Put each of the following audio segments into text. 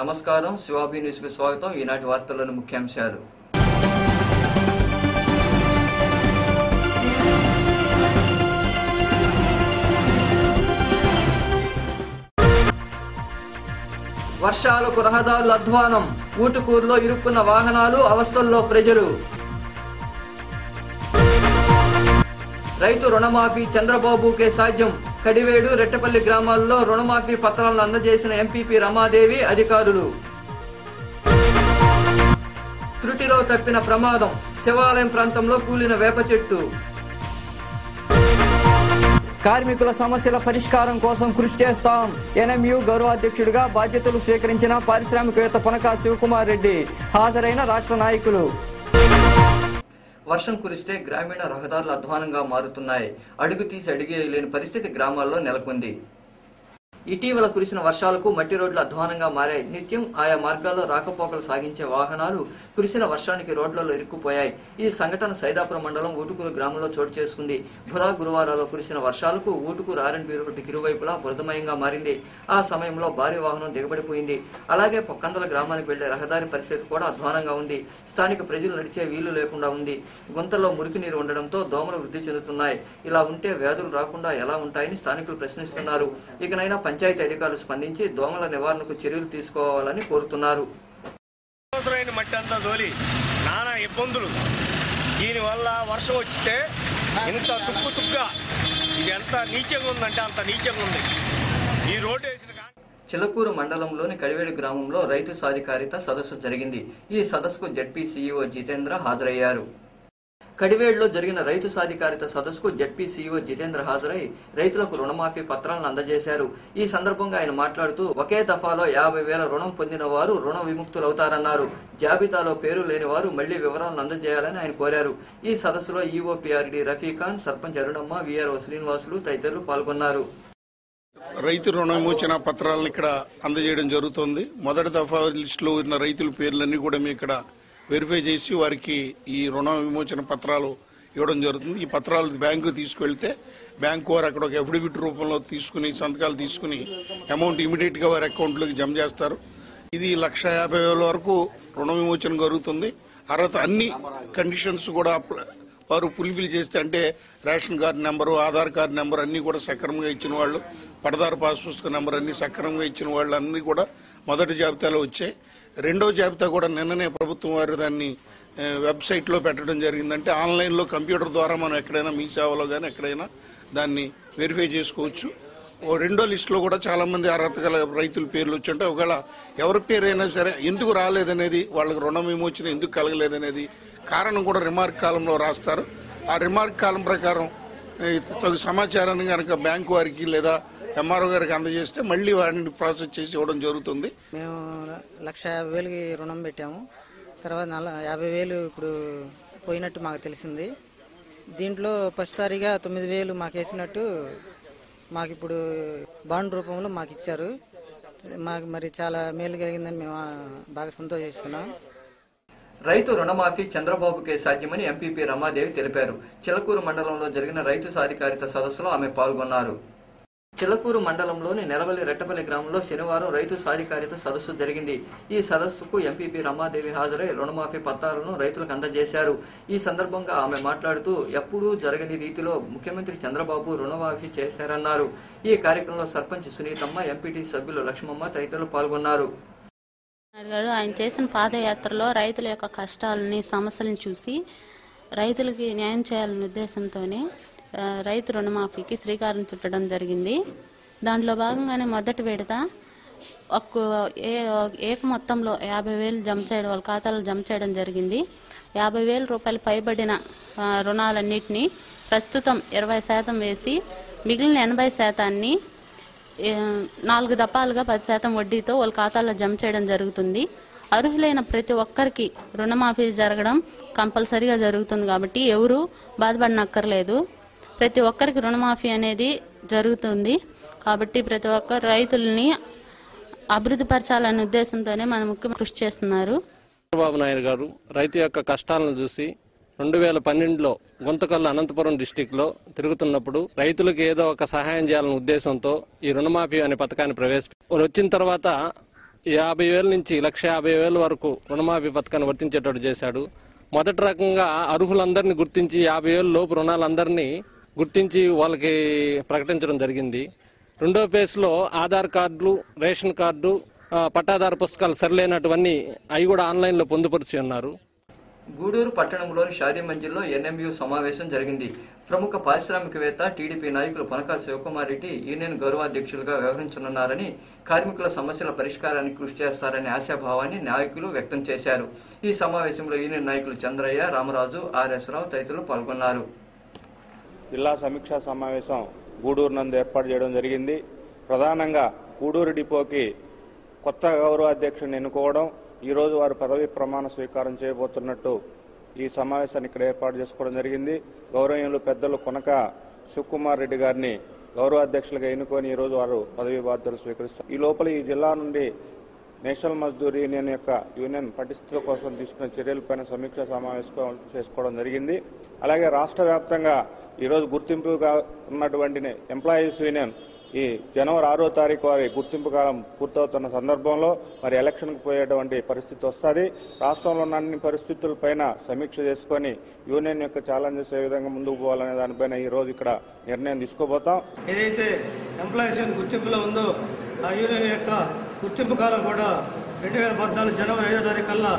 నమస్కారం, శివాబి న్యూస్ కు స్వాగతం. ఈనాటి వార్తల్లోని ముఖ్యాంశాలు. వర్షాలకు రహదారుల అధ్వానం, ఊటుకూరులో ఇరుక్కున్న వాహనాలు, అవస్థల్లో ప్రజలు. రైతు రుణమాఫీ చంద్రబాబుకే సాధ్యం. కడివేడు, రెట్టపల్లి గ్రామాల్లో రుణమాఫీ పత్రాలను అందజేసిన ఎంపీపీ రమాదేవి, అధికారులు. త్రుటిలో తప్పిన ప్రమాదం, శివాలయం ప్రాంతంలో కూలిన వేప చెట్టు. కార్మికుల సమస్యల పరిష్కారం కోసం కృషి చేస్తాం. ఎన్ఎంయు గౌరవాధ్యక్షుడిగా బాధ్యతలు స్వీకరించిన పారిశ్రామికవేత్త పునక శివకుమార్ రెడ్డి. హాజరైన రాష్ట్ర నాయకులు. వర్షం కురిస్తే గ్రామీణ రహదారులు అధ్వానంగా మారుతున్నాయి. అడుగు తీసి అడిగేయలేని పరిస్థితి గ్రామాల్లో నెలకొంది. ఇటీవల కురిసిన వర్షాలకు మట్టి రోడ్లు అధ్వానంగా మారాయి. నిత్యం ఆయా మార్గాల్లో రాకపోకలు సాగించే వాహనాలు కురిసిన వర్షానికి రోడ్లలో ఇరుక్కుపోయాయి. ఈ సంఘటన సైదాపురం మండలం ఊటుకూరు గ్రామంలో చోటు చేసుకుంది. బుధ గురువారాల్లో కురిసిన వర్షాలకు ఊటుకూరు ఆర్ఎన్బి రోడ్డుకి ఇరువైపులా బురదమయంగా మారింది. ఆ సమయంలో భారీ వాహనం దిగబడిపోయింది. అలాగే పొక్కందల గ్రామానికి వెళ్లే రహదారి పరిస్థితి కూడా అధ్వానంగా ఉంది. స్థానిక ప్రజలు నడిచే వీలు లేకుండా ఉంది. గుంతల్లో మురికి నీరు ఉండడంతో దోమలు వృద్ధి చెందుతున్నాయి. ఇలా ఉంటే వ్యాధులు రాకుండా ఎలా ఉంటాయని స్థానికులు ప్రశ్నిస్తున్నారు. ఇకనైనా పంచాయతీ అధికారులు స్పందించి దోమల నివారణకు చర్యలు తీసుకోవాలని కోరుతున్నారు. మట్టి అంతా తోలి నానా ఇబ్బందులు. దీనివల్ల వర్షం వచ్చితే ఇంత తుక్కుగా ఇది ఎంత నీచంగా ఉందంటే అంత నీచంగా ఉంది ఈ రోడ్డు వేసిన. చిలకూరు మండలంలోని కడివేడు గ్రామంలో రైతు సాధికారిత సదస్సు జరిగింది. ఈ సదస్సుకు జెడ్పీ సీఈఓ జితేంద్ర హాజరయ్యారు. కడివేడులో జరిగిన రైతు సాధికారిత సదస్సుకు జెడ్పీ సీఈఓ జితేంద్ర హాజరై రైతులకు రుణమాఫీ పత్రాలను అందజేశారు. ఈ సందర్భంగా ఆయన మాట్లాడుతూ ఒకే దఫాలో 50,000 రుణం పొందిన వారు రుణ విముక్తులవుతారన్నారు. జాబితాలో పేరు లేని వారు మళ్లీ వివరాలను అందజేయాలని ఆయన కోరారు. ఈ సదస్సులో ఈఓపీఆర్డీ రఫీఖాన్, సర్పంచ్ అరుణమ్మ, వీఆర్ఓ శ్రీనివాసులు తదితరులు పాల్గొన్నారు. రైతు రుణ విమోచన పత్రాలను ఇక్కడ అందజేయడం జరుగుతోంది. మొదటి దఫా లిస్టులో ఉన్న రైతుల పేర్లన్నీ కూడా మేము ఇక్కడ వెరిఫై చేసి వారికి ఈ రుణ విమోచన పత్రాలు ఇవ్వడం జరుగుతుంది. ఈ పత్రాలు బ్యాంకు తీసుకువెళ్తే బ్యాంకు వారు అక్కడ ఒక అఫిడవిట్ రూపంలో తీసుకుని సంతకాలు తీసుకుని అమౌంట్ ఇమీడియట్ గా వారి అకౌంట్లోకి జమ చేస్తారు. ఇది 1,50,000 వరకు రుణ విమోచన జరుగుతుంది. అర్హత అన్ని కండిషన్స్ కూడా వారు ఫుల్ఫిల్ చేస్తే, అంటే ration card number, Aadhaar card number అన్ని కూడా సక్రమంగా ఇచ్చిన వాళ్ళు, పడదారు పాస్ పుస్తక నెంబర్ అన్ని సక్రమంగా ఇచ్చిన వాళ్ళు అన్ని కూడా మొదటి జాబితాలో వచ్చాయి. రెండో జాబితా కూడా నిన్ననే ప్రభుత్వం వారు దాన్ని వెబ్సైట్లో పెట్టడం జరిగిందంటే ఆన్లైన్లో కంప్యూటర్ ద్వారా మనం ఎక్కడైనా మీ సేవలో కానీ ఎక్కడైనా దాన్ని వెరిఫై చేసుకోవచ్చు. రెండో లిస్టులో కూడా చాలా మంది అర్హత గల రైతుల పేర్లు వచ్చుంటే ఒకవేళ ఎవరి పేరైనా సరే ఎందుకు రాలేదనేది, వాళ్ళకి రుణ విమోచన ఎందుకు కలగలేదనేది కారణం కూడా రిమార్క్ కాలంలో రాస్తారు. ఆ రిమార్క్ కాలం ప్రకారం తగు సమాచారాన్ని కనుక బ్యాంకు వారికి లేదా ఎంఆర్ఓ గారికి అందజేస్తే మళ్ళీ వారిని ప్రాసెస్ చేసి ఇవ్వడం జరుగుతుంది. మేము 1,50,000కి రుణం పెట్టాము. తర్వాత 50,000 ఇప్పుడు పోయినట్టు మాకు తెలిసింది. దీంట్లో ఫస్ట్ సారిగా 9,000 మాకు వేసినట్టు మాకు ఇప్పుడు బాండ్ రూపంలో మాకు ఇచ్చారు. మాకు మరి చాలా మేలు కలిగిందని మేము బాగా సంతోషిస్తున్నాం. రైతు రుణమాఫీ చంద్రబాబుకే సాధ్యమని ఎంపీపీ రమాదేవి తెలిపారు. చిలకూరు మండలంలో జరిగిన రైతు సాధికారిత సదస్సులో ఆమె పాల్గొన్నారు. చిలకూరు మండలంలోని నెలవల్లి రెట్టపల్లి గ్రామంలో శనివారం రైతు సాధికారిత సదస్సు జరిగింది. ఈ సదస్సుకు ఎంపీపీ రమాదేవి హాజరై రుణమాఫీ పత్రాలను రైతులకు అందజేశారు. ఈ సందర్భంగా ఆమె మాట్లాడుతూ ఎప్పుడూ జరగని రీతిలో ముఖ్యమంత్రి చంద్రబాబు రుణమాఫీ చేశారన్నారు. ఈ కార్యక్రమంలో సర్పంచ్ సునీతమ్మ, ఎంపీటీ సభ్యులు లక్ష్మమ్మ తదితరులు పాల్గొన్నారు. ఆయన చేసిన పాదయాత్రలో రైతుల యొక్క కష్టాలని, సమస్యలను చూసి రైతులకి న్యాయం చేయాలనే ఉద్దేశంతోనే రైతు రుణమాఫీకి శ్రీకారం చుట్టడం జరిగింది. దాంట్లో భాగంగానే మొదటి విడత ఏక మొత్తంలో 50,000 జమ చేయడం, వాళ్ళ ఖాతాలో జమ చేయడం జరిగింది. 50,000 రూపాయలు పైబడిన రుణాలన్నింటినీ ప్రస్తుతం 20% వేసి మిగిలిన 80% 4 దఫాలుగా 10% వడ్డీతో వాళ్ళ ఖాతాలో జమ చేయడం జరుగుతుంది. అర్హులైన ప్రతి ఒక్కరికి రుణమాఫీ జరగడం కంపల్సరీగా జరుగుతుంది. కాబట్టి ఎవరు బాధపడనక్కర్లేదు. ప్రతి ఒక్కరికి రుణమాఫీ అనేది జరుగుతుంది. కాబట్టి ప్రతి ఒక్క రైతుల్ని అభివృద్ధి పరచాలనే ఉద్దేశంతోనే మన ముఖ్యమంత్రి కృషి చేస్తున్నారు. చంద్రబాబు నాయుడు గారు రైతు యొక్క కష్టాలను చూసి 2012లో గుంతకల్లు అనంతపురం డిస్టిక్లో తిరుగుతున్నప్పుడు రైతులకు ఏదో ఒక సహాయం చేయాలనే ఉద్దేశంతో ఈ రుణమాఫీ అనే పథకాన్ని ప్రవేశపెట్టారు. వచ్చిన తర్వాత 50,000 నుంచి 1,50,000 వరకు రుణమాఫీ పథకాన్ని వర్తించేటట్టు చేశాడు. మొదటి రకంగా అర్హులందరినీ గుర్తించి 50,000 లోపు రుణాలందరినీ గుర్తించి వాళ్ళకి ప్రకటించడం జరిగింది. రెండో ఫేజ్లో ఆధార్ కార్డులు, రేషన్ కార్డు, పట్టాదారు పుస్తకాలు సరిలేనటువన్నీ అవి కూడా ఆన్లైన్లో పొందుపరిచి ఉన్నారు. గూడూరు పట్టణంలోని షాదీ మంజిల్లో ఎన్ఎంయు సమావేశం జరిగింది. ప్రముఖ పారిశ్రామికవేత్త, టీడీపీ నాయకులు పనకా శివకుమార్ రెడ్డి యూనియన్ గౌరవాధ్యక్షులుగా వ్యవహరించనున్నారని, కార్మికుల సమస్యల పరిష్కారానికి కృషి చేస్తారనే ఆశాభావాన్ని నాయకులు వ్యక్తం చేశారు. ఈ సమావేశంలో యూనియన్ నాయకులు చంద్రయ్య, రామరాజు, ఆర్ఎస్ రావు తదితరులు పాల్గొన్నారు. జిల్లా సమీక్షా సమావేశం గూడూరు నందు ఏర్పాటు చేయడం జరిగింది. ప్రధానంగా గూడూరు డిపోకి కొత్త గౌరవాధ్యక్షుడిని ఎన్నుకోవడం, ఈరోజు వారు పదవీ ప్రమాణ స్వీకారం చేయబోతున్నట్టు ఈ సమావేశాన్ని ఇక్కడ ఏర్పాటు చేసుకోవడం జరిగింది. గౌరవనీయులు పెద్దలు కొనక శివకుమార్ రెడ్డి గారిని గౌరవాధ్యక్షులుగా ఎన్నుకొని ఈరోజు వారు పదవీ బాధ్యతలు స్వీకరిస్తారు. ఈ లోపల ఈ జిల్లా నుండి నేషనల్ మజ్దూర్ యూనియన్ యొక్క యూనియన్ పటిష్టత కోసం తీసుకున్న చర్యలపైన సమీక్ష సమావేశం చేసుకోవడం జరిగింది. అలాగే రాష్ట్ర వ్యాప్తంగా ఈరోజు గుర్తింపుగా ఉన్నటువంటి ఎంప్లాయీస్ యూనియన్ ఈ జనవరి 6వ తారీఖు వారి గుర్తింపు కాలం పూర్తవుతున్న సందర్భంలో మరి ఎలక్షన్కు పోయేటువంటి పరిస్థితి వస్తుంది. రాష్ట్రంలో ఉన్న అన్ని పరిస్థితులపైన సమీక్ష చేసుకుని యూనియన్ యొక్క ఛాలెంజెస్ ఏ విధంగా ముందుకు పోవాలనే దానిపైన ఈ రోజు ఇక్కడ నిర్ణయం తీసుకోబోతాం. ఏదైతే ఎంప్లాయీస్ యూనియన్ గుర్తింపులో ఉందో ఆ యూనియన్ యొక్క గుర్తింపు కాలం కూడా 2014 జనవరి 5వ తారీఖు కల్లా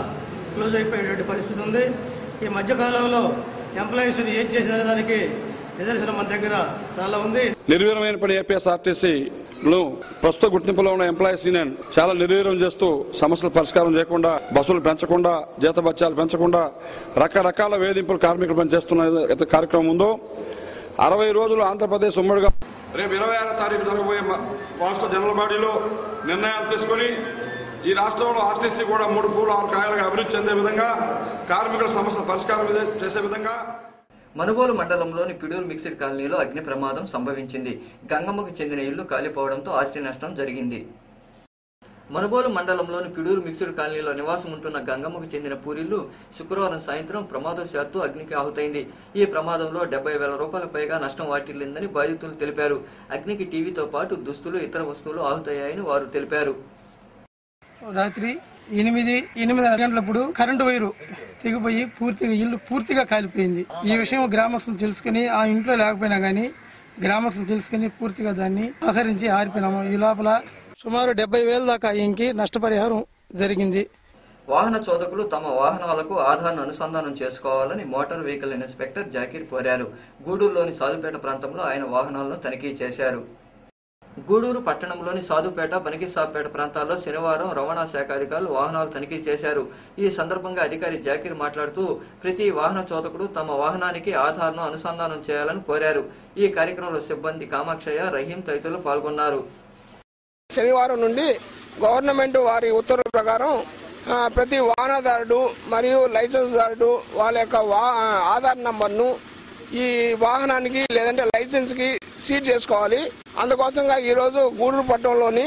క్లోజ్ అయిపోయేటువంటి పరిస్థితి ఉంది. ఈ మధ్యకాలంలో ఎంప్లాయీస్ యూనియన్ ఏం చేసిన దానికి నిదర్శనం మన దగ్గర చాలా ఉంది. నిర్వీర్యమైన పని ఏపీఎస్ఆర్టీసీలో ప్రస్తుత గుర్తింపులో ఉన్న ఎంప్లాయీస్ యూనియన్ చాలా నిర్వీర్యం చేస్తూ సమస్యలు పరిష్కారం చేయకుండా, బస్సులు పెంచకుండా, జీతభత్యాలు పెంచకుండా రకరకాల వేధింపులు కార్మికులు పనిచేస్తున్న కార్యక్రమం ఉందో 60 రోజులు ఆంధ్రప్రదేశ్ ఉమ్మడిగా రేపు 26వ తారీఖు జరగబోయే రాష్ట్ర జనరల్ బాడీలో నిర్ణయాలు తీసుకుని ఈ రాష్ట్రంలో ఆర్టీసీ కూడా 3 పూల 6 కాయలుగా అభివృద్ధి చెందే విధంగా, కార్మికుల సమస్యలు పరిష్కారం చేసే విధంగా. మనుబోలు మండలంలోని పిడూరు మిక్స్డ్ కాలనీలో అగ్ని ప్రమాదం సంభవించింది. గంగమ్మకు చెందిన ఇల్లు కాలిపోవడంతో ఆస్తి నష్టం జరిగింది. మనుబోలు మండలంలోని పిడూరు మిక్స్డ్ కాలనీలో నివాసం ఉంటున్న గంగమ్మకు చెందిన పూరిల్లు శుక్రవారం సాయంత్రం ప్రమాదవశాత్తు అగ్నికి ఆహుతైంది. ఈ ప్రమాదంలో 70,000 రూపాయల పైగా నష్టం వాటిల్లిందని బాధితులు తెలిపారు. అగ్నికి టీవీతో పాటు దుస్తులు, ఇతర వస్తువులు ఆహుతయ్యాయని వారు తెలిపారు. రాత్రి 8 గంటలప్పుడు కరెంటు వైరు తెగిపోయి పూర్తిగా ఇల్లు పూర్తిగా కాలిపోయింది. ఈ విషయం గ్రామస్తులు తెలుసుకుని, ఆ ఇంట్లో లేకపోయినా కానీ గ్రామస్తులు తెలుసుకుని పూర్తిగా దాన్ని సహకరించి ఆరిపోయినాము. ఈ లోపల సుమారు 70,000 దాకా ఇంకి నష్టపరిహారం జరిగింది. వాహన చోదకులు తమ వాహనాలకు ఆధార్ను అనుసంధానం చేసుకోవాలని మోటార్ వెహికల్ ఇన్స్పెక్టర్ జాకీర్ కోరారు. గూడూరులోని సాధుపేట ప్రాంతంలో ఆయన వాహనాలను తనిఖీ చేశారు. గూడూరు పట్టణంలోని సాధుపేట, బనకిసాపేట ప్రాంతాల్లో శనివారం రవాణా శాఖ అధికారులు వాహనాలు తనిఖీ చేశారు. ఈ సందర్భంగా అధికారి జాకీర్ మాట్లాడుతూ ప్రతి వాహన చోదకుడు తమ వాహనానికి ఆధార్ను అనుసంధానం చేయాలని కోరారు. ఈ కార్యక్రమంలో సిబ్బంది కామాక్షయ్య, రహీం తదితరులు పాల్గొన్నారు. శనివారం నుండి గవర్నమెంట్ వారి ఉత్తర్వుల ప్రకారం ప్రతి వాహనదారుడు మరియు లైసెన్స్ దారుడు వాళ్ళ యొక్క ఆధార్ నంబర్ను ఈ వాహనానికి లేదంటే లైసెన్స్ కి సీట్ చేసుకోవాలి. అందుకోసంగా ఈరోజు గూడూరు పట్టణంలోని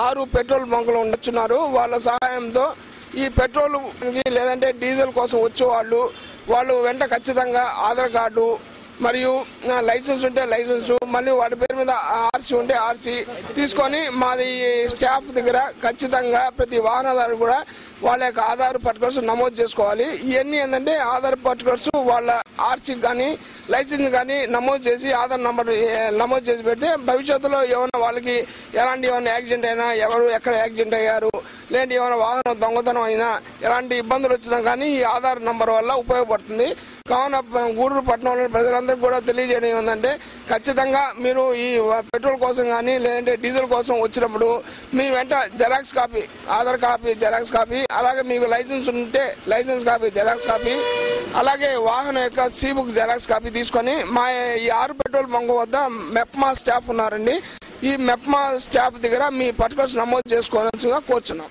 6 పెట్రోల్ బంకులు ఉండొచ్చున్నారు. వాళ్ళ సహాయంతో ఈ పెట్రోల్ లేదంటే డీజిల్ కోసం వచ్చే వాళ్ళు వెంట ఖచ్చితంగా ఆధార్ కార్డు మరియు లైసెన్స్ ఉంటే లైసెన్స్, మళ్ళీ వాటి పేరు మీద ఆర్సీ ఉంటే ఆర్సీ తీసుకొని మాది స్టాఫ్ దగ్గర ఖచ్చితంగా ప్రతి వాహనదారు కూడా వాళ్ళ యొక్క ఆధార్ పర్టికులర్స్ నమోదు చేసుకోవాలి. ఇవన్నీ ఏంటంటే ఆధార్ పర్టికులర్స్ వాళ్ళ ఆర్సీ కానీ లైసెన్స్ కానీ నమోదు చేసి ఆధార్ నంబర్ నమోదు చేసి పెడితే భవిష్యత్తులో ఏమైనా వాళ్ళకి ఎలాంటి ఏమైనా యాక్సిడెంట్ అయినా, ఎవరు ఎక్కడ యాక్సిడెంట్ అయ్యారు, లేదంటే ఏమైనా వాహనం దొంగతనం అయినా, ఎలాంటి ఇబ్బందులు వచ్చినా కానీ ఈ ఆధార్ నంబర్ వల్ల ఉపయోగపడుతుంది. కావున గూడూరు పట్టణంలోని ప్రజలందరికీ కూడా తెలియజేయడం ఏంటంటే ఖచ్చితంగా మీరు ఈ పెట్రోల్ కోసం కానీ లేదంటే డీజిల్ కోసం వచ్చినప్పుడు మీ వెంట xerox copy, Aadhaar copy, xerox copy, అలాగే మీకు లైసెన్స్ ఉంటే లైసెన్స్ కాపీ, జెరాక్స్ కాపీ, అలాగే వాహనం యొక్క సీ బుక్ జెరాక్స్ కాపీ తీసుకొని మా ఈ 6 పెట్రోల్ బంక్ వద్ద మెప్మా స్టాఫ్ ఉన్నారండి. ఈ మెప్మా స్టాఫ్ దగ్గర మీ పర్టికులర్స్ నమోదు చేసుకోవాల్సిందిగా కోరుచున్నాం.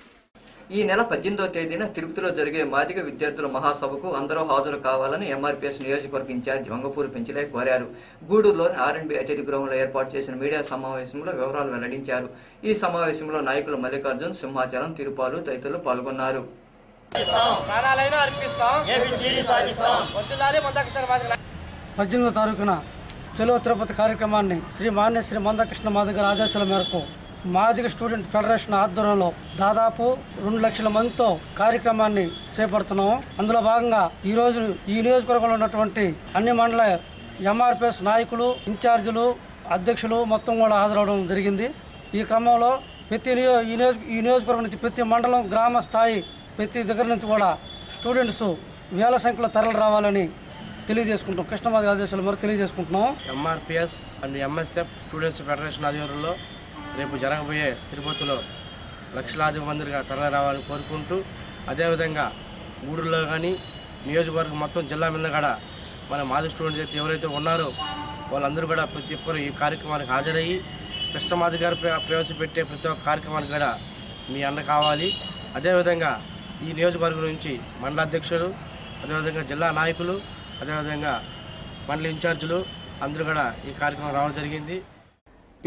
ఈ నెల 18వ తేదీన తిరుపతిలో జరిగే మాదిగ విద్యార్థుల మహాసభకు అందరూ హాజరు కావాలని ఎంఆర్పీఎస్ నియోజకవర్గ ఇన్ఛార్జ్ వంగపూరి పెంచిలే కోరారు. గూడూరులోని ఆర్ఎండ్బి అతిథి గృహంలో ఏర్పాటు చేసిన మీడియా సమావేశంలో వివరాలు వెల్లడించారు. ఈ సమావేశంలో నాయకులు మల్లికార్జున్, సింహాచలం, తిరుపాలు తదితరులు పాల్గొన్నారు. 18వ తారీఖున చలో తిరుపతి కార్యక్రమాన్ని శ్రీ మందకృష్ణ మాదిగ ఆదేశాల మేరకు మాదిగ స్టూడెంట్ ఫెడరేషన్ ఆధ్వర్యంలో దాదాపు 2 లక్షల మందితో కార్యక్రమాన్ని చేపడుతున్నాము. అందులో భాగంగా ఈ రోజు ఈ నియోజకవర్గంలో ఉన్నటువంటి అన్ని మండల ఎంఆర్పిఎస్ నాయకులు, ఇన్ఛార్జీలు, అధ్యక్షులు మొత్తం కూడా హాజరవడం జరిగింది. ఈ క్రమంలో ప్రతి ఈ నియోజకవర్గం నుంచి ప్రతి మండలం, గ్రామ స్థాయి ప్రతి దగ్గర నుంచి కూడా స్టూడెంట్స్ వేల సంఖ్యలో తరలి రావాలని తెలియజేసుకుంటాం. కృష్ణమాది ఆదేశాల మేరకు తెలియజేసుకుంటున్నాం. MRPS and MSF students federation ఆధ్వర్యంలో రేపు జరగబోయే తిరుపతిలో లక్షలాది మందిగా తరలి రావాలని కోరుకుంటూ, అదేవిధంగా గూడూరులో కానీ నియోజకవర్గం మొత్తం జిల్లా మీద కూడా మన మాది స్టూడెంట్స్ అయితే ఎవరైతే ఉన్నారో వాళ్ళందరూ కూడా ప్రతి ఒక్కరు ఈ కార్యక్రమానికి హాజరయ్యి కృష్ణమాది గారు ప్రవేశపెట్టే ప్రతి ఒక్క కార్యక్రమానికి కూడా మీ అన్న కావాలి. అదేవిధంగా ఈ నియోజకవర్గం నుంచి మండల అధ్యక్షులు, అదేవిధంగా జిల్లా నాయకులు, అదేవిధంగా మండల ఇన్ఛార్జీలు అందరూ కూడా ఈ కార్యక్రమం రావడం జరిగింది.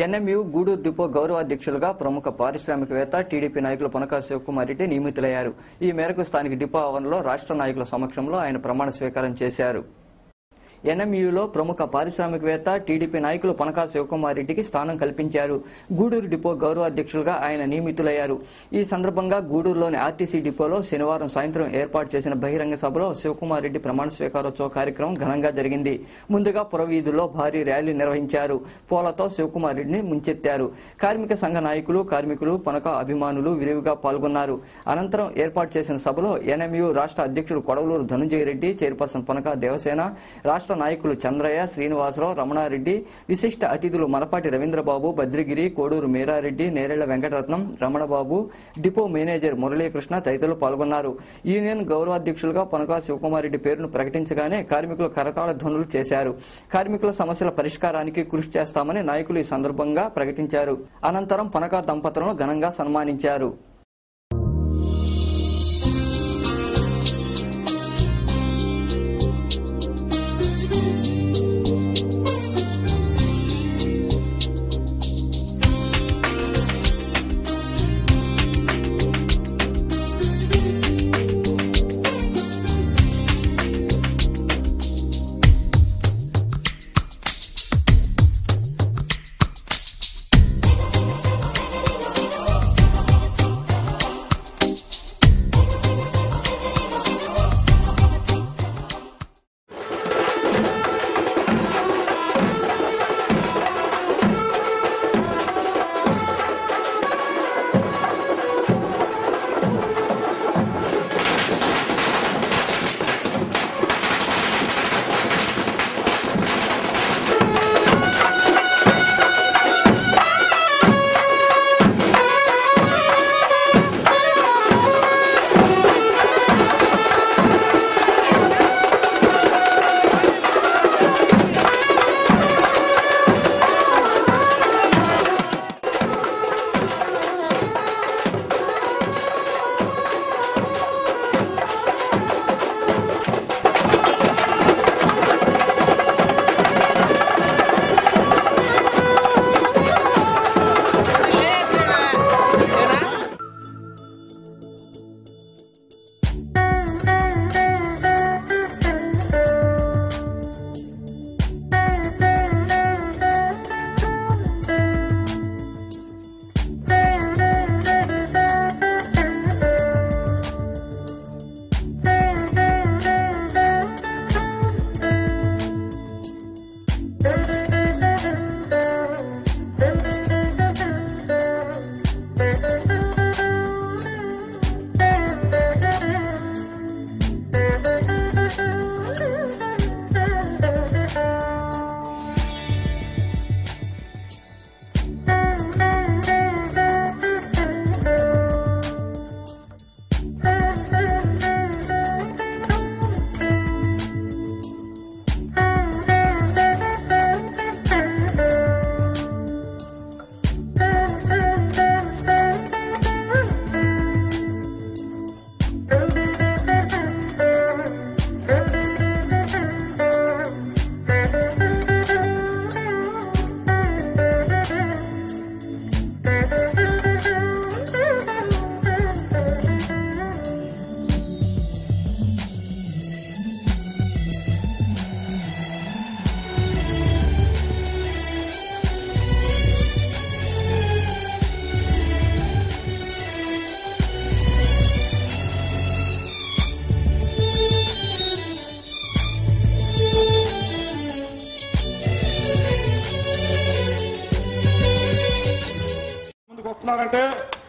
ఎన్ఎంయు గూడూరు డిపో గౌరవాధ్యక్షులుగా ప్రముఖ పారిశ్రామికవేత్త టీడీపీ నాయకులు పొనకా శివకుమార్ రెడ్డి నియమితులయ్యారు. ఈ మేరకు స్థానిక డిపో ఆవరణలో రాష్ట్ర నాయకుల సమక్షంలో ఆయన ప్రమాణ స్వీకారం చేశారు. ఎన్ఎంయూలో ప్రముఖ పారిశ్రామికవేత్త టీడీపీ నాయకులు పొనకా శివకుమార్ రెడ్డికి స్థానం కల్పించారు. గూడూరు డిపో గౌరవాధ్యక్షులుగా ఆయన నియమితులయ్యారు. ఈ సందర్భంగా గూడూరులోని ఆర్టీసీ డిపోలో శనివారం సాయంత్రం ఏర్పాటు చేసిన బహిరంగ సభలో శివకుమార్ రెడ్డి ప్రమాణ స్వీకారోత్సవ కార్యక్రమం ఘనంగా జరిగింది. ముందుగా పురవీధుల్లో భారీ ర్యాలీ నిర్వహించారు. పూలతో శివకుమార్ రెడ్డిని ముంచెత్తారు. కార్మిక సంఘ నాయకులు, కార్మికులు, పొనకా అభిమానులు విరివిగా పాల్గొన్నారు. అనంతరం ఏర్పాటు చేసిన సభలో ఎన్ఎంయు రాష్ట్ర అధ్యక్షుడు కొడవలూరు ధనుంజయ రెడ్డి, చైర్పర్సన్ పొనకా దేవసేన, రాష్ట్ర నాయకులు చంద్రయ్య, శ్రీనివాసరావు, రమణారెడ్డి, విశిష్ట అతిథులు మనపాటి రవీంద్రబాబు, బద్రిగిరి, కోడూరు మీరారెడ్డి, నేరేళ్ల వెంకటరత్నం, రమణబాబు, డిపో మేనేజర్ మురళీకృష్ణ తదితరులు పాల్గొన్నారు. యూనియన్ గౌరవాధ్యక్షులుగా పొనకా శివకుమార్ రెడ్డి పేరును ప్రకటించగానే కార్మికులు కరతాళ ధ్వనులు చేశారు. కార్మికుల సమస్యల పరిష్కారానికి కృషి చేస్తామని నాయకులు ఈ సందర్భంగా ప్రకటించారు. అనంతరం పొనకా దంపతులను ఘనంగా సన్మానించారు.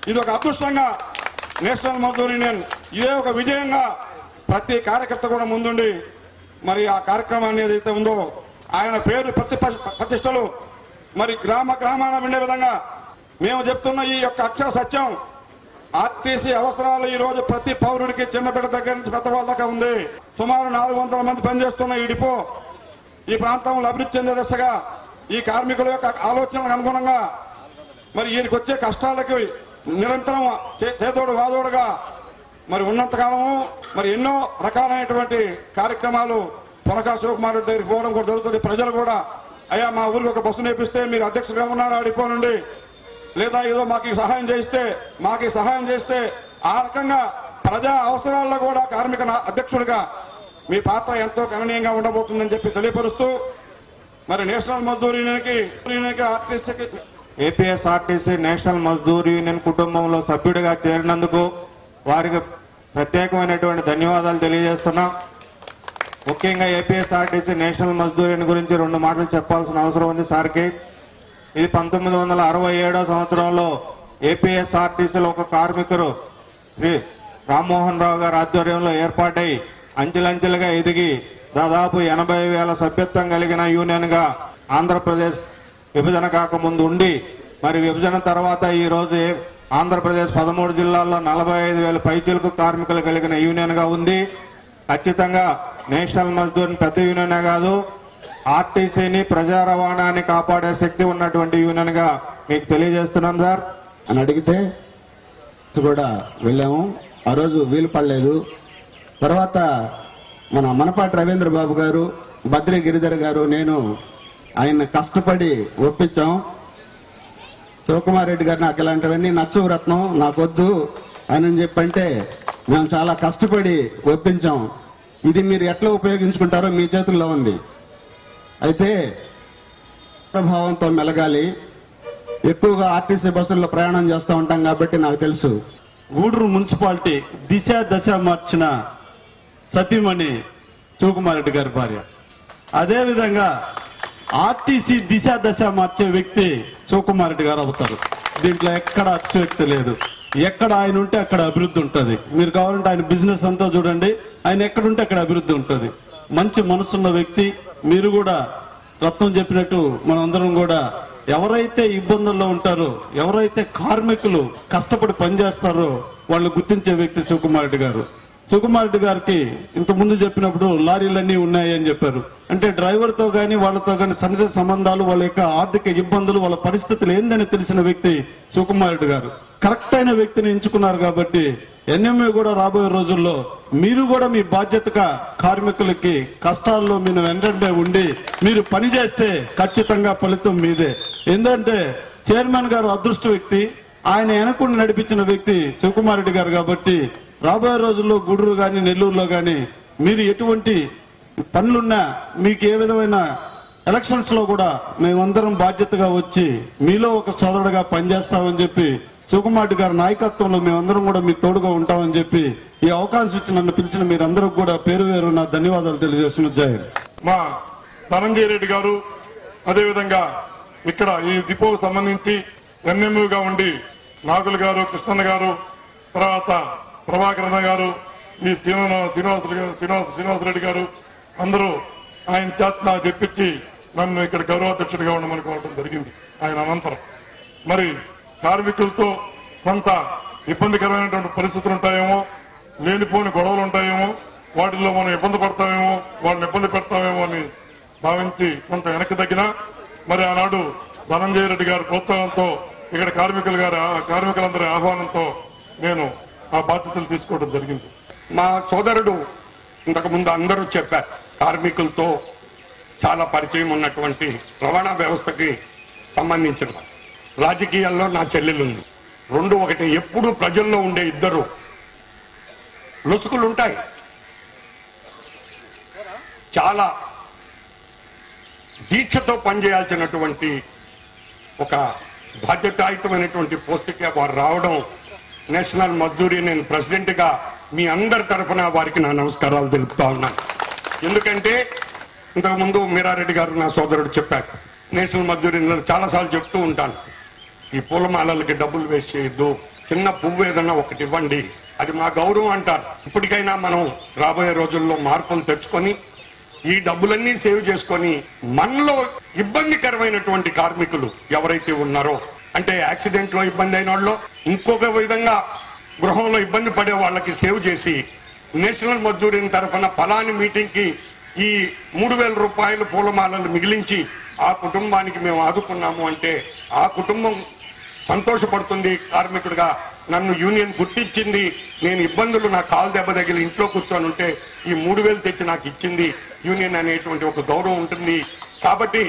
ఇది ఒక అదృష్టంగా నేషనల్ మజ్దూర్ యూనియన్ ఇదే ఒక విజయంగా ప్రతి కార్యకర్త కూడా ముందుండి మరి ఆ కార్యక్రమాన్ని ఏదైతే ఉందో ఆయన పేరు ప్రతిష్టలు మరి గ్రామాన ఉండే విధంగా మేము చెప్తున్న ఈ యొక్క అక్షర సత్యం ఆర్టీసీ అవసరాలు ఈ రోజు ప్రతి పౌరుడికి చిన్న బిడ్డ దగ్గర నుంచి పెద్దవాళ్ళ దాకా ఉంది. సుమారు 400 మంది పనిచేస్తున్న ఈ డిపో ఈ ప్రాంతంలో అభివృద్ధి చెందే దిశగా ఈ కార్మికుల యొక్క ఆలోచనలకు అనుగుణంగా మరి ఈయనకి వచ్చే కష్టాలకి నిరంతరం చేదోడు వాదోడుగా మరి ఉన్నంతకాలము మరి ఎన్నో రకాలైనటువంటి కార్యక్రమాలు పొనకా శివకుమార్ రెడ్డి దగ్గరికి పోవడం కూడా జరుగుతుంది. ప్రజలు కూడా అయ్యా మా ఊరికి ఒక బస్సు నేపిస్తే మీరు అధ్యక్షుడిగా ఉన్నారు ఆడిపో నుండి, లేదా ఏదో మాకు సహాయం చేస్తే ఆ రకంగా ప్రజా అవసరాల్లో కూడా కార్మిక అధ్యక్షుడిగా మీ పాత్ర ఎంతో గణనీయంగా ఉండబోతుందని చెప్పి తెలియపరుస్తూ మరి నేషనల్ మజ్దూర్ యూనియన్కి ఆర్టీసీకి ఏపీఎస్ఆర్టీసీ నేషనల్ మజ్దూర్ యూనియన్ కుటుంబంలో సభ్యుడిగా చేరినందుకు వారికి ప్రత్యేకమైనటువంటి ధన్యవాదాలు తెలియజేస్తున్నాం. ముఖ్యంగా ఏపీఎస్ఆర్టీసీ నేషనల్ మజ్దూర్ యూనియన్ గురించి 2 మాటలు చెప్పాల్సిన అవసరం ఉంది సార్కి. ఇది 1967 సంవత్సరంలో ఏపీఎస్ఆర్టీసీలో ఒక కార్మికుడు శ్రీ రామ్మోహన్ రావు గారి ఆధ్వర్యంలో ఏర్పాటై అంచెలంచెలుగా ఎదిగి దాదాపు 80,000 సభ్యత్వం కలిగిన యూనియన్ గా ఆంధ్రప్రదేశ్ విభజన కాకముందు ఉండి మరి విభజన తర్వాత ఈ రోజు ఆంధ్రప్రదేశ్ 13 జిల్లాల్లో 45,000 పైచిలుకు కార్మికులు కలిగిన యూనియన్ గా ఉంది. ఖచ్చితంగా నేషనల్ మజ్దూర్ పెద్ద యూనియనే కాదు, ఆర్టీసీని ప్రజా రవాణాని కాపాడే శక్తి ఉన్నటువంటి యూనియన్ గా మీకు తెలియజేస్తున్నాం సార్ అని అడిగితే కూడా వెళ్ళాము. ఆ రోజు వీలు పడలేదు. తర్వాత మన మనపాటి రవీంద్ర బాబు గారు, బద్రి గిరిధర్ గారు, నేను ఆయన కష్టపడి ఒప్పించాం. శివకుమార్ రెడ్డి గారు నాకు ఇలాంటివన్నీ నచ్చవు రత్నం, నాకొద్దు అని చెప్పంటే మేము చాలా కష్టపడి ఒప్పించాం. ఇది మీరు ఎట్లా ఉపయోగించుకుంటారో మీ చేతుల్లో ఉంది. అయితే ప్రభావంతో మెలగాలి. ఎక్కువగా ఆర్టీసీ బస్సుల్లో ప్రయాణం చేస్తూ ఉంటాం కాబట్టి నాకు తెలుసు. గూడూరు మున్సిపాలిటీ దశ మార్చిన సతీమణి శివకుమార్ రెడ్డి గారి భార్య. అదేవిధంగా ఆర్టీసీ దశ మార్చే వ్యక్తి శివకుమార్ రెడ్డి గారు అవుతారు. దీంట్లో ఎక్కడ అతిశయోక్తి లేదు. ఎక్కడ ఆయన ఉంటే అక్కడ అభివృద్ధి ఉంటుంది. మీరు కావాలంటే ఆయన బిజినెస్ అంతా చూడండి, ఆయన ఎక్కడుంటే అక్కడ అభివృద్ధి ఉంటుంది. మంచి మనసున్న వ్యక్తి. మీరు కూడా రత్నం చెప్పినట్టు మనందరం కూడా ఎవరైతే ఇబ్బందుల్లో ఉంటారో, ఎవరైతే కార్మికులు కష్టపడి పనిచేస్తారో వాళ్ళు గుర్తించే వ్యక్తి శివకుమార్ రెడ్డి గారు. శివకుమార్ రెడ్డి గారికి ఇంతకుముందు చెప్పినప్పుడు లారీలన్నీ ఉన్నాయని చెప్పారు. అంటే డ్రైవర్తో గాని వాళ్ళతో గాని సన్నిహిత సంబంధాలు, వాళ్ళ యొక్క ఆర్థిక ఇబ్బందులు, వాళ్ళ పరిస్థితులు ఏందని తెలిసిన వ్యక్తి శివకుమార్ రెడ్డి గారు. కరెక్ట్ అయిన వ్యక్తిని ఎంచుకున్నారు కాబట్టి ఎన్ఎంఏ కూడా రాబోయే రోజుల్లో మీరు కూడా మీ బాధ్యతగా కార్మికులకి కష్టాల్లో మీరు వెంటనే ఉండి మీరు పని చేస్తే ఖచ్చితంగా ఫలితం మీదే. ఎందుకంటే చైర్మన్ గారు అదృష్ట వ్యక్తి, ఆయన వెనకుండా నడిపించిన వ్యక్తి శివకుమార్ రెడ్డి గారు. కాబట్టి రాబోయే రోజుల్లో గూడూరు గాని నెల్లూరులో గాని మీరు ఎటువంటి పనులున్నా మీకు ఏ విధమైన ఎలక్షన్స్ లో కూడా మేమందరం బాధ్యతగా వచ్చి మీలో ఒక సోదరుడుగా పనిచేస్తామని చెప్పి శివకుమార్ రెడ్డి గారి నాయకత్వంలో మేమందరం కూడా మీ తోడుగా ఉంటామని చెప్పి ఈ అవకాశం ఇచ్చి నన్ను పిలిచిన మీరందరూ కూడా పేరు వేరు నా ధన్యవాదాలు తెలియజేస్తున్నారు. జై హింద్. మా ధనంజయ రెడ్డి గారు, అదేవిధంగా ఇక్కడ ఈ డిపోకు సంబంధించి ఎన్ఎంయూగా ఉండి నాగులు గారు, కృష్ణన్న గారు, తర్వాత ప్రభాకరణ గారు, ఈ శ్రీనివాసరెడ్డి గారు అందరూ ఆయన చేత నాకు తెప్పించి నన్ను ఇక్కడ గౌరవాధ్యక్షుడిగా ఉండమనుకోవడం జరిగింది. ఆయన అనంతరం మరి కార్మికులతో కొంత ఇబ్బందికరమైనటువంటి పరిస్థితులు ఉంటాయేమో, లేనిపోని గొడవలు ఉంటాయేమో, వాటిల్లో మనం ఇబ్బంది పడతామేమో, వాళ్ళని ఇబ్బంది పెడతామేమో అని భావించి కొంత వెనక్కి తగ్గినా మరి ఆనాడు ధనంజయ రెడ్డి గారి ప్రోత్సాహంతో ఇక్కడ కార్మికులందరి ఆహ్వానంతో నేను ఆ బాధ్యతలు తీసుకోవడం జరిగింది. మా సోదరుడు ఇంతకుముందు అందరూ చెప్పారు, కార్మికులతో చాలా పరిచయం ఉన్నటువంటి రవాణా వ్యవస్థకి సంబంధించిన రాజకీయాల్లో నా చెల్లెలుంది. ఒకటి ఎప్పుడు ప్రజల్లో ఉండే ఇద్దరు లొసుకులుంటాయి. చాలా దీక్షతో పనిచేయాల్సినటువంటి ఒక బాధ్యతాయుతమైనటువంటి పోస్టుకి వారు రావడం, నేషనల్ మజ్దూర్ యూనియన్ ప్రెసిడెంట్ గా మీ అందరి తరఫున వారికి నా నమస్కారాలు తెలుపుతా ఉన్నాను. ఎందుకంటే ఇంతకుముందు మీరారెడ్డి గారు నా సోదరుడు చెప్పారు, నేషనల్ మజ్దూర్ యూనియన్ చాలాసార్లు చెప్తూ ఉంటాను, ఈ పూలమాలలకి డబ్బులు వేస్ట్ చేయొద్దు, చిన్న పువ్వు ఏదన్నా ఒకటి ఇవ్వండి, అది మా గౌరవం అంటారు. ఇప్పటికైనా మనం రాబోయే రోజుల్లో మార్పులు తెచ్చుకొని ఈ డబ్బులన్నీ సేవ్ చేసుకొని మనలో ఇబ్బందికరమైనటువంటి కార్మికులు ఎవరైతే ఉన్నారో, అంటే యాక్సిడెంట్ లో ఇబ్బంది అయిన వాళ్ళు, ఇంకొక విధంగా గృహంలో ఇబ్బంది పడే వాళ్ళకి సేవ్ చేసి నేషనల్ మజ్దూరీ తరఫున ఫలాని మీటింగ్ కి ఈ 3,000 రూపాయలు పూలమాలలు మిగిలించి ఆ కుటుంబానికి మేము ఆదుకున్నాము అంటే ఆ కుటుంబం సంతోషపడుతుంది. కార్మికుడిగా నన్ను యూనియన్ గుర్తించింది, నేను ఇబ్బందులు నా కాలు దెబ్బ తగిలి ఇంట్లో కూర్చొని ఉంటే ఈ 3,000 తెచ్చి నాకు ఇచ్చింది యూనియన్ అనేటువంటి ఒక గౌరవం ఉంటుంది. కాబట్టి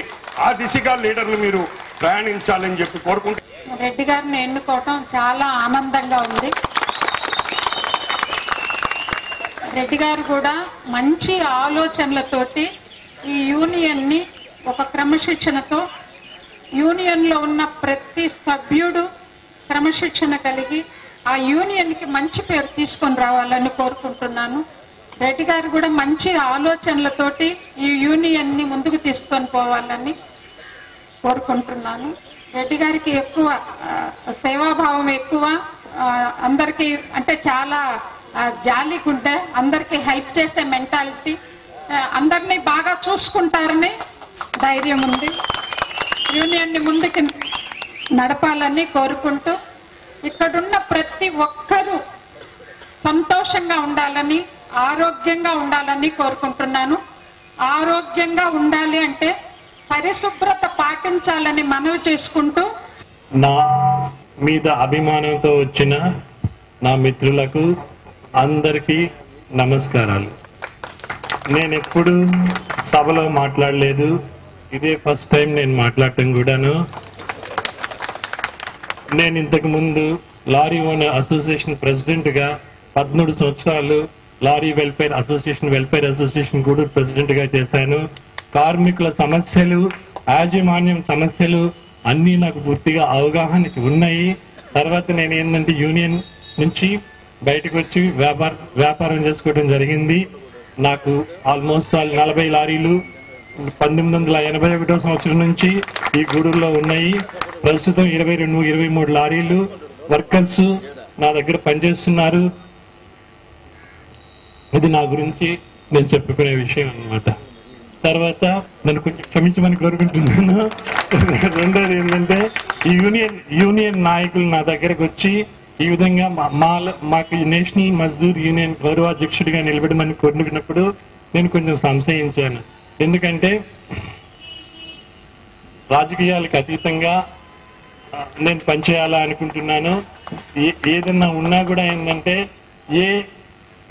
ఆ దిశగా లీడర్లు మీరు ప్రయాణించాలని చెప్పి కోరుకుంటే రెడ్డి గారిని ఎన్నుకోవటం చాలా ఆనందంగా ఉంది. రెడ్డి గారు కూడా మంచి ఆలోచనలతోటి ఈ యూనియన్ ని ఒక క్రమశిక్షణతో, యూనియన్ లో ఉన్న ప్రతి సభ్యుడు క్రమశిక్షణ కలిగి ఆ యూనియన్ కి మంచి పేరు తీసుకొని రావాలని కోరుకుంటున్నాను. రెడ్డి గారు కూడా మంచి ఆలోచనలతోటి ఈ యూనియన్ ని ముందుకు తీసుకొని పోవాలని కోరుకుంటున్నాను. రెడ్డి గారికి ఎక్కువ సేవాభావం ఎక్కువ, అందరికీ అంటే చాలా జాలి గుండె, అందరికీ హెల్ప్ చేసే మెంటాలిటీ, అందరినీ బాగా చూసుకుంటారని ధైర్యం ఉంది. యూనియన్ ని ముందుకు నడపాలని కోరుకుంటూ ఇక్కడున్న ప్రతి ఒక్కరూ సంతోషంగా ఉండాలని, ఆరోగ్యంగా ఉండాలని కోరుకుంటున్నాను. ఆరోగ్యంగా ఉండాలి అంటే పరిశుభ్రత పాటించాలని మనవి చేసుకుంటూ నా మీద అభిమానంతో వచ్చిన నా మిత్రులకు అందరికీ నమస్కారాలు. నేను ఎప్పుడు సభలో మాట్లాడలేదు, ఇదే ఫస్ట్ టైం నేను మాట్లాడటం కూడాను. నేను ఇంతకు ముందు లారీ ఓనర్ అసోసియేషన్ ప్రెసిడెంట్ గా 13 సంవత్సరాలు lorry welfare association Guduru president గా చేశాను. కార్మికుల సమస్యలు, యాజమాన్యం సమస్యలు అన్నీ నాకు పూర్తిగా అవగాహనకి ఉన్నాయి. తర్వాత నేను ఏంటంటే యూనియన్ నుంచి బయటకు వచ్చి వ్యాపారం చేసుకోవడం జరిగింది. నాకు ఆల్మోస్ట్ 40 లారీలు 1981 సంవత్సరం నుంచి ఈ గూడూరులో ఉన్నాయి. ప్రస్తుతం 22-23 లారీలు వర్కర్స్ నా దగ్గర పనిచేస్తున్నారు. ఇది నా గురించి నేను చెప్పుకునే విషయం అన్నమాట. తర్వాత నన్ను కొంచెం క్షమించమని కోరుకుంటున్నాను. రెండోది ఏంటంటే ఈ యూనియన్ నాయకులు నా దగ్గరకు వచ్చి ఈ విధంగా మాకు నేషనల్ మజ్దూర్ యూనియన్ గౌరవాధ్యక్షుడిగా నిలబడమని కోరుకున్నప్పుడు నేను కొంచెం సంశయించాను. ఎందుకంటే రాజకీయాలకు అతీతంగా నేను పనిచేయాలా అనుకుంటున్నాను. ఏదన్నా ఉన్నా కూడా ఏంటంటే ఏ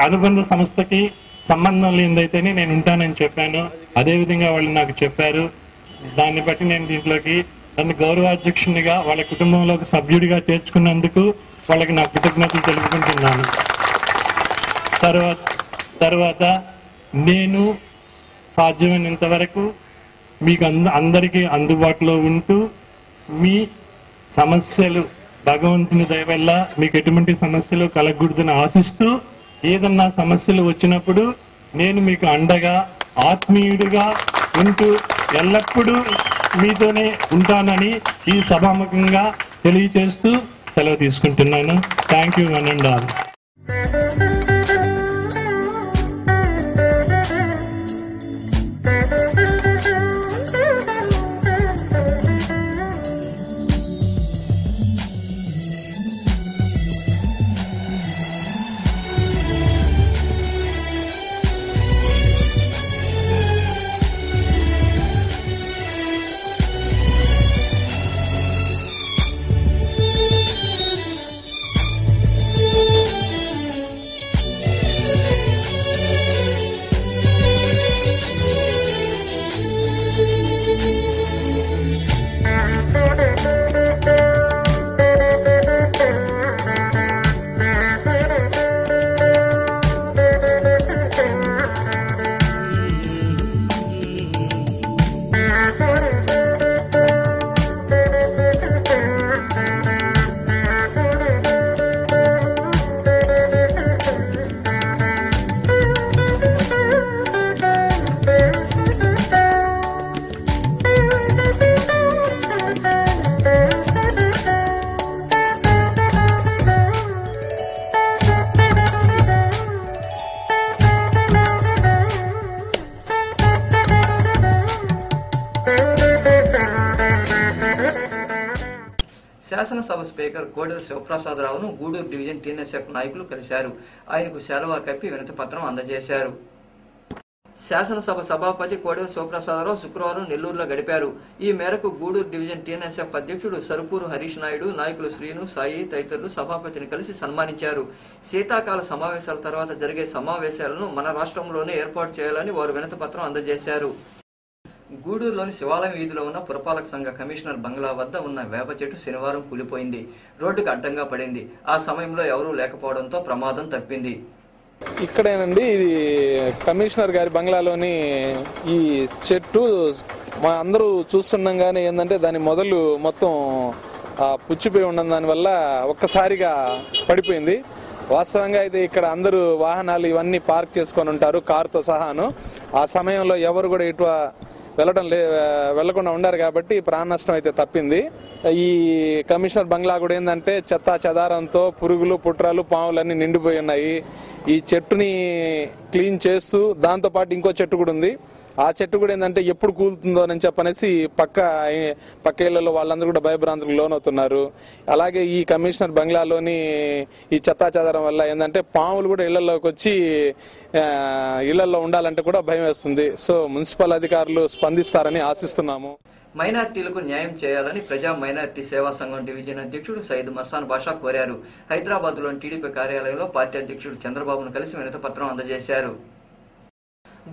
అనుబంధ సంస్థకి సంబంధం లేనిదైతేనే నేను ఉంటానని చెప్పాను. అదేవిధంగా వాళ్ళు నాకు చెప్పారు. దాన్ని బట్టి నేను దీంట్లోకి నన్ను గౌరవాధ్యక్షునిగా వాళ్ళ కుటుంబంలోకి సభ్యుడిగా చేర్చుకున్నందుకు వాళ్ళకి నా కృతజ్ఞతలు తెలుపుకుంటున్నాను. తర్వాత నేను సాధ్యమైనంత వరకు మీకు అందరికీ అందుబాటులో ఉంటూ మీ సమస్యలు భగవంతుని దయ వల్ల మీకు ఎటువంటి సమస్యలు కలగకూడదని ఆశిస్తూ, ఏదన్నా సమస్యలు వచ్చినప్పుడు నేను మీకు అండగా ఆత్మీయుడిగా ఉంటూ ఎల్లప్పుడూ మీతోనే ఉంటానని ఈ సభాముఖంగా తెలియజేస్తూ సెలవు తీసుకుంటున్నాను. Thank you one and all. శాసనసభ స్పీకర్ కోడెల శివప్రసాదరావును గూడూరు డివిజన్ టీఎన్ఎస్ఎఫ్ నాయకులు కలిశారు. ఆయనకు శాలువా కప్పి వినతిపత్రం అందజేశారు. శాసనసభ సభాపతి కోడెల శివప్రసాదరావు శుక్రవారం నెల్లూరులో గడిపారు. ఈ మేరకు గూడూరు డివిజన్ టీఎన్ఎస్ఎఫ్ అధ్యక్షుడు సరుపూరు హరీష్ నాయుడు, నాయకులు శ్రీను, సాయి తదితరులు సభాపతిని కలిసి సన్మానించారు. శీతాకాల సమావేశాల తర్వాత జరిగే సమావేశాలను మన రాష్ట్రంలోనే ఏర్పాటు చేయాలని వారు వినతిపత్రం అందజేశారు. గూడూరులోని శివాలయం వీధిలో ఉన్న పురపాలక సంఘ కమిషనర్ బంగ్లా వద్ద ఉన్న వేప చెట్టు శనివారం కూలిపోయింది. రోడ్డుకు అడ్డంగా పడింది. ఆ సమయంలో ఎవరూ లేకపోవడంతో ప్రమాదం తప్పింది. ఇక్కడేనండి, ఇది కమిషనర్ గారి బంగ్లాలోని ఈ చెట్టు మా అందరూ చూస్తుండగానే ఏంటంటే దాని మొదలు మొత్తం పుచ్చిపోయి ఉన్న దానివల్ల ఒక్కసారిగా పడిపోయింది. వాస్తవంగా అయితే ఇక్కడ అందరూ వాహనాలు ఇవన్నీ పార్క్ చేసుకొని ఉంటారు, కారుతో సహాను. ఆ సమయంలో ఎవరు కూడా ఇటు వెళ్లకుండా ఉండారు కాబట్టి ప్రాణ నష్టం అయితే తప్పింది. ఈ కమిషనర్ బంగ్లా కూడా ఏంటంటే చెత్తా చెదారంతో పురుగులు, పుట్రాలు, పాములన్నీ నిండిపోయి ఉన్నాయి. ఈ చెట్టుని క్లీన్ చేస్తూ దాంతో పాటు ఇంకో చెట్టు కూడా ఉంది. ఆ చెట్టు కూడా ఏంటంటే ఎప్పుడు కూలుతుందో అని చెప్పనేసి పక్క ఇళ్లలో వాళ్ళందరూ కూడా భయభ్రాంతులకు లోనవుతున్నారు. అలాగే ఈ కమిషనర్ బంగ్లాలోని ఈ చెత్తా చెదారం వల్ల ఏంటంటే పాములు కూడా ఇళ్లలోకి వచ్చి ఇళ్లలో ఉండాలంటే కూడా భయం వేస్తుంది. సో మున్సిపల్ అధికారులు స్పందిస్తారని ఆశిస్తున్నాము. మైనార్టీలకు న్యాయం చేయాలని ప్రజా మైనార్టీ సేవా సంఘం డివిజన్ అధ్యక్షుడు సయ్యద్ మస్తాన్ బాషా కోరారు. హైదరాబాద్లోని టీడీపీ కార్యాలయంలో పార్టీ అధ్యక్షుడు చంద్రబాబును కలిసి వినతిపత్రం అందజేశారు.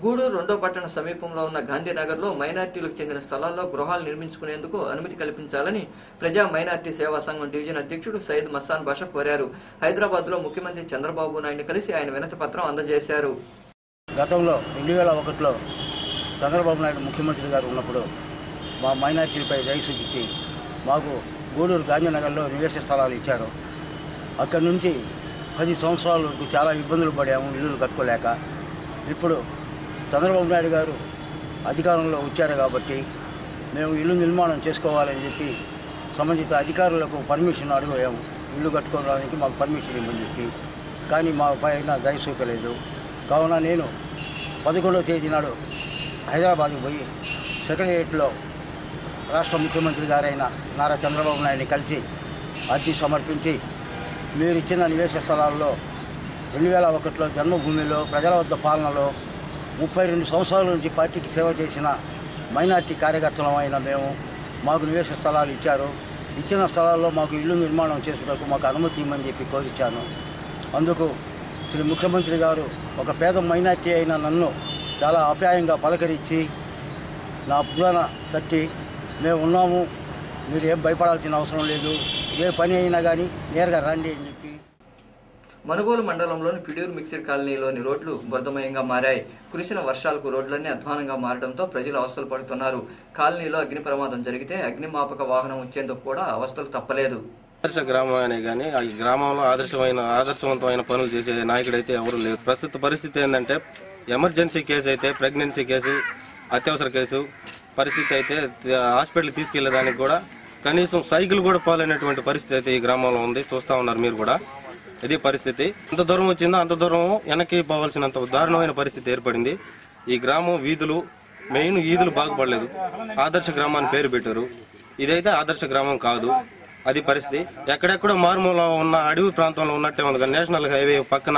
గూడూరు 2వ పట్టణ సమీపంలో ఉన్న గాంధీనగర్లో మైనార్టీలకు చెందిన స్థలాల్లో గృహాలు నిర్మించుకునేందుకు అనుమతి కల్పించాలని ప్రజా మైనార్టీ సేవా సంఘం డివిజన్ అధ్యక్షుడు సయ్యద్ మస్తాన్ బాషా కోరారు. హైదరాబాద్లో ముఖ్యమంత్రి చంద్రబాబు నాయుడు కలిసి ఆయన వినతిపత్రం అందజేశారు. గతంలో 2001లో చంద్రబాబు నాయుడు ముఖ్యమంత్రి గారు ఉన్నప్పుడు మా మైనార్టీలపై దయ చూపించి మాకు గూడూరు గాంధీనగర్లో నివేశ స్థలాలు ఇచ్చారు. అక్కడి నుంచి 10 సంవత్సరాల వరకు చాలా ఇబ్బందులు పడాము ఇల్లులు కట్టుకోలేక. ఇప్పుడు చంద్రబాబు నాయుడు గారు అధికారంలో వచ్చారు కాబట్టి మేము ఇల్లు నిర్మాణం చేసుకోవాలని చెప్పి సంబంధిత అధికారులకు పర్మిషన్ అడిగాము. ఇల్లు కట్టుకోవడానికి మాకు పర్మిషన్ ఇవ్వని చెప్పి, కానీ మా పైన దయ చూపలేదు. కావున నేను 11వ తేదీ నాడు హైదరాబాద్కు పోయి సెక్రటేరియట్లో రాష్ట్ర ముఖ్యమంత్రి గారైన నారా చంద్రబాబు నాయుడిని కలిసి అర్జీ సమర్పించి మీరు ఇచ్చిన నివేశ స్థలాల్లో 2001లో జన్మభూమిలో ప్రజల వద్ద పాలనలో 32 సంవత్సరాల నుంచి పార్టీకి సేవ చేసిన మైనార్టీ కార్యకర్తలం అయిన మేము మాకు నివేశ స్థలాలు ఇచ్చారు. ఇచ్చిన స్థలాల్లో మాకు ఇల్లు నిర్మాణం చేసుకున్నకు మాకు అనుమతి ఇవ్వమని చెప్పి కోరిచ్చాను. అందుకు శ్రీ ముఖ్యమంత్రి గారు ఒక పేద మైనార్టీ అయిన నన్ను చాలా ఆప్యాయంగా పలకరించి నా భుజాన తట్టి మేము ఉన్నాము, మీరు ఏం భయపడాల్సిన అవసరం లేదు, ఏ పని అయినా కానీ నేరుగా రండి అని చెప్పి. మనుగోలు మండలంలోని పిడూరు మిక్స్డ్ కాలనీలోని రోడ్లు బురదమయంగా మారాయి. కురిసిన వర్షాలకు రోడ్లన్నీ అధ్వానంగా మారడంతో ప్రజలు అవస్థలు పడుతున్నారు. కాలనీలో అగ్ని ప్రమాదం జరిగితే అగ్నిమాపక వాహనం వచ్చేందుకు కూడా అవస్థలు తప్పలేదు. ఆదర్శ గ్రామం అనే కానీ ఈ గ్రామంలో ఆదర్శవంతమైన పనులు చేసే నాయకుడైతే ఎవరు లేరు. ప్రస్తుత పరిస్థితి ఏంటంటే ఎమర్జెన్సీ కేసు అయితే, ప్రెగ్నెన్సీ కేసు, అత్యవసర కేసు పరిస్థితి అయితే హాస్పిటల్ తీసుకెళ్లేదానికి కూడా కనీసం సైకిల్ కూడా పోలేనటువంటి పరిస్థితి అయితే ఈ గ్రామంలో ఉంది. చూస్తా ఉన్నారు మీరు కూడా. ఇది పరిస్థితి. ఎంత దూరం వచ్చిందో అంత దూరం వెనక్కి పోవాల్సినంత దారుణమైన పరిస్థితి ఏర్పడింది. ఈ గ్రామం వీధులు, మెయిన్ వీధులు బాగుపడలేదు. ఆదర్శ గ్రామాన్ని పేరు పెట్టారు. ఇదైతే ఆదర్శ గ్రామం కాదు. అది పరిస్థితి. ఎక్కడెక్కడో మారుమూల ఉన్న అడవి ప్రాంతంలో ఉన్నట్టే ఉంది. నేషనల్ హైవే పక్కన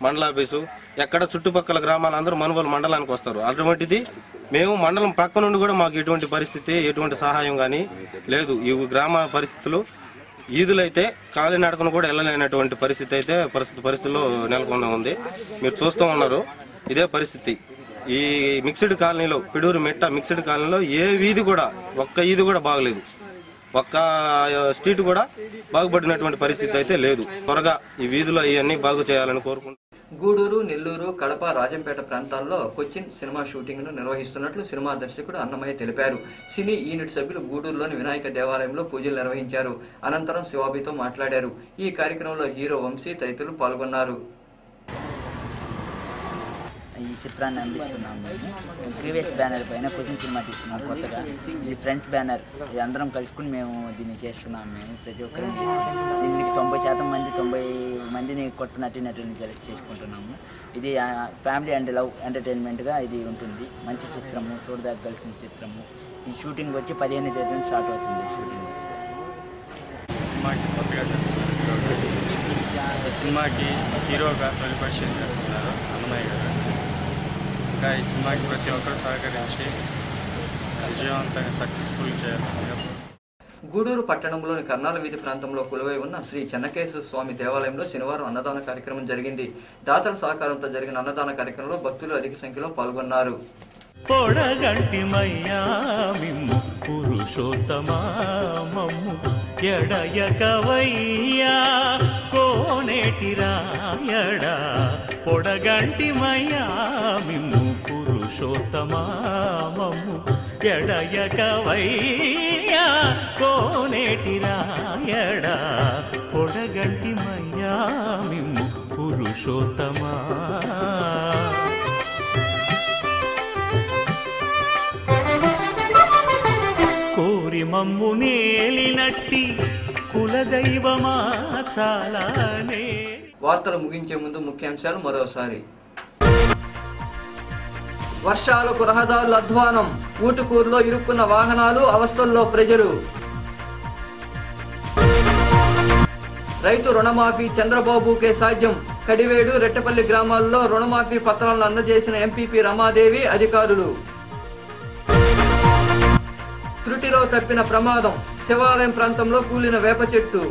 మండల ఆఫీసు, ఎక్కడ చుట్టుపక్కల గ్రామాలందరూ మనుగోలు మండలానికి వస్తారు. అటువంటిది మేము మండలం పక్క నుండి కూడా మాకు ఎటువంటి పరిస్థితి, ఎటువంటి సహాయం కానీ లేదు. ఈ గ్రామ పరిస్థితులు ఈదులైతే కాలినడకను కూడా వెళ్ళలేనటువంటి పరిస్థితి అయితే పరిస్థితుల్లో నెలకొని ఉంది. మీరు చూస్తూ ఉన్నారు. ఇదే పరిస్థితి ఈ మిక్స్డ్ కాలనీలో, పిడూరు మెట్ట మిక్స్డ్ కాలనీలో ఏ వీధి కూడా, ఒక్క వీధి కూడా బాగలేదు. ఒక్క స్ట్రీట్ కూడా బాగుపడినటువంటి పరిస్థితి అయితే లేదు. త్వరగా ఈ వీధిలో ఇవన్నీ బాగు చేయాలని కోరుకుంటున్నాను. గూడూరు, నెల్లూరు, కడప, రాజంపేట ప్రాంతాల్లో కొచ్చిన్ సినిమా షూటింగ్ ను నిర్వహిస్తున్నట్లు సినిమా దర్శకుడు అన్నమయ్య తెలిపారు. సినీ యూనిట్ సభ్యులు గూడూరులోని వినాయక దేవాలయంలో పూజలు నిర్వహించారు. అనంతరం శివాబితో మాట్లాడారు. ఈ కార్యక్రమంలో హీరో వంశీ తదితరులు పాల్గొన్నారు. ఈ చిత్రాన్ని అందిస్తున్నాం. మేము ప్రీవియస్ బ్యానర్ పైన కొచ్చిన్ సినిమా తీస్తున్నాం కొత్తగా. ఇది ఫ్రంట్ బ్యానర్. ఇది అందరం కలుసుకుని మేము దీన్ని చేస్తున్నాం. మేము ప్రతి ఒక్కరిని దీనికి 90% మంది 90 మందిని కొత్త నటీనటుని సెలెక్ట్ చేసుకుంటున్నాము. ఇది ఫ్యామిలీ అండ్ లవ్ ఎంటర్టైన్మెంట్గా ఇది ఉంటుంది. మంచి చిత్రము, చూడదగ్గలసిన చిత్రము. ఈ షూటింగ్ వచ్చి 15వ తేదీన స్టార్ట్ అవుతుంది. షూటింగ్ సినిమాకి కొత్తగా చేస్తున్నారు ఈ సినిమాకి హీరోగా తొలి పరిచయం చేస్తున్నారు అన్నమయ్య గారు. ఇంకా ఈ సినిమాకి ప్రతి ఒక్కరు సహకరించి విజయవంతంగా సక్సెస్ఫుల్ చేయాల్సిందిగా. గూడూరు పట్టణంలోని కర్నాల వీధి ప్రాంతంలో కొలువై ఉన్న శ్రీ చెన్నకేశ్వర స్వామి దేవాలయంలో శనివారం అన్నదాన కార్యక్రమం జరిగింది. దాతల సహకారంతో జరిగిన అన్నదాన కార్యక్రమంలో భక్తులు అధిక సంఖ్యలో పాల్గొన్నారు. పొడగంటిమయ్యా మిమ్ము పురుషోత్తమా మమ్ము ఎడయకవయ్యా కోనేటి రాయడా పొడగంటిమయ్యా మిమ్ము పురుషోత్తమా మమ్ము ఎడయకవయ్యా కోనేటి రాయడా పొడగంటిమయ్యా మిమ్ము పురుషోత్తమా. కోరి మమ్ము నేలినట్టి కులదైవమా చాలానే. వార్తలు ముగించే ముందు ముఖ్యాంశాలు మరోసారి. వర్షాలకు రహదారుల అధ్వానం, ఊటుకూరులో ఇరుక్కున్న వాహనాలు, అవస్థల్లో ప్రజలు. రైతు రుణమాఫీ చంద్రబాబుకే సాధ్యం, కడివేడు రెట్టపల్లి గ్రామాల్లో రుణమాఫీ పత్రాలను అందజేసిన ఎంపీపీ రమాదేవి అధికారులు. త్రుటిలో తప్పిన ప్రమాదం, శివాలయం ప్రాంతంలో కూలిన వేప చెట్టు.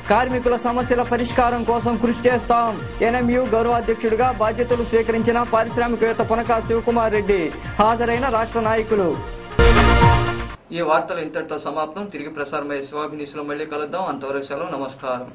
కార్మికుల సమస్యల పరిష్కారం కోసం కృషి చేస్తాం, ఎన్ఎంయు గౌరవాధ్యక్షుడిగా బాధ్యతలు స్వీకరించిన పారిశ్రామికవేత్త పునక శివకుమార్ రెడ్డి. హాజరైన రాష్ట్ర నాయకులు. ఈ వార్తలు ఇంతటితో సమాప్తం. తిరిగి ప్రసారమయ్యే శివాభి న్యూస్లో మళ్ళీ కలుద్దాం. అంతవరకు సెలవు. నమస్కారం.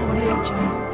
Audio Jungle.